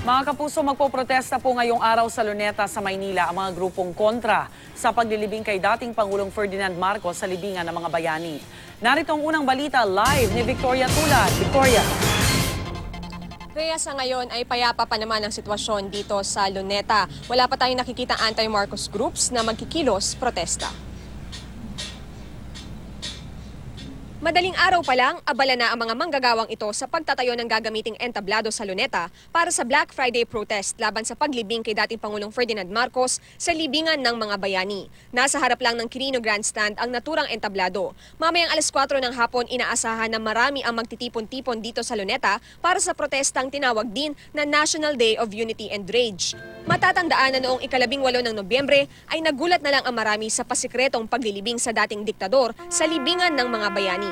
Mga kapuso, magpoprotesta po ngayong araw sa Luneta sa Maynila ang mga grupong kontra sa paglilibing kay dating Pangulong Ferdinand Marcos sa libingan ng mga bayani. Narito ang unang balita live ni Victoria Tulad. Victoria. Rhea, sa ngayon ay payapa pa naman ang sitwasyon dito sa Luneta. Wala pa tayong nakikita anti-Marcos groups na magkikilos protesta. Madaling araw pa lang, abala na ang mga manggagawang ito sa pagtatayo ng gagamiting entablado sa Luneta para sa Black Friday protest laban sa paglibing kay dating Pangulong Ferdinand Marcos sa libingan ng mga bayani. Nasa harap lang ng Quirino Grandstand ang naturang entablado. Mamayang alas 4 ng hapon, inaasahan na marami ang magtitipon-tipon dito sa Luneta para sa protestang tinawag din na National Day of Unity and Rage. Matatandaan na noong ika-18 ng Nobyembre ay nagulat na lang ang marami sa pasikretong paglilibing sa dating diktador sa libingan ng mga bayani.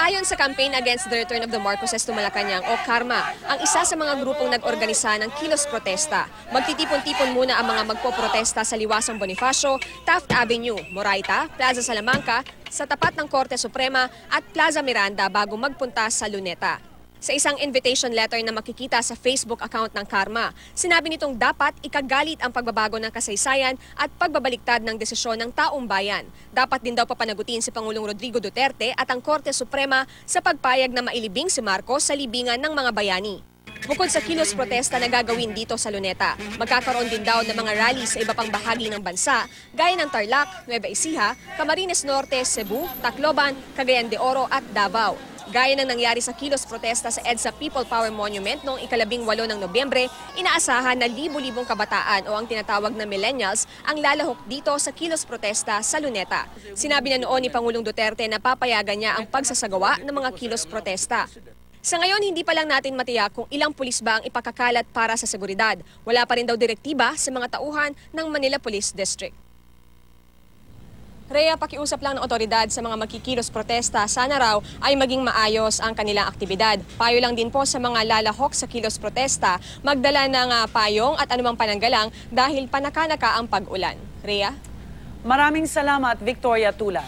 Ayon sa Campaign Against the Return of the Marcoses to Malacanang o CARMA, ang isa sa mga grupong nag-organisa ng kilos protesta. Magtitipon-tipon muna ang mga magpoprotesta sa Liwasang Bonifacio, Taft Avenue, Moraita, Plaza Salamanca, sa tapat ng Korte Suprema at Plaza Miranda bago magpunta sa Luneta. Sa isang invitation letter na makikita sa Facebook account ng CARMA, sinabi nitong dapat ikagalit ang pagbabago ng kasaysayan at pagbabaliktad ng desisyon ng taong bayan. Dapat din daw papanagutin si Pangulong Rodrigo Duterte at ang Korte Suprema sa pagpayag na mailibing si Marcos sa libingan ng mga bayani. Bukod sa kilos protesta na gagawin dito sa Luneta, magkakaroon din daw ng mga rally sa iba pang bahagi ng bansa, gaya ng Tarlac, Nueva Ecija, Camarines Norte, Cebu, Tacloban, Cagayan de Oro at Davao. Gaya ng nangyari sa kilos protesta sa EDSA People Power Monument noong ika-18 ng Nobyembre, inaasahan na libu-libong kabataan o ang tinatawag na millennials ang lalahok dito sa kilos protesta sa Luneta. Sinabi na noon ni Pangulong Duterte na papayagan niya ang pagsasagawa ng mga kilos protesta. Sa ngayon, hindi pa lang natin matiyak kung ilang pulis ba ang ipakakalat para sa seguridad. Wala pa rin daw direktiba sa mga tauhan ng Manila Police District. Rhea, pakiusap lang ng otoridad sa mga magkikilos protesta, sana raw ay maging maayos ang kanilang aktibidad. Payo lang din po sa mga lalahok sa kilos protesta, magdala ng payong at anumang pananggalang dahil panakanaka ang pag-ulan. Rhea? Maraming salamat, Victoria Tulad.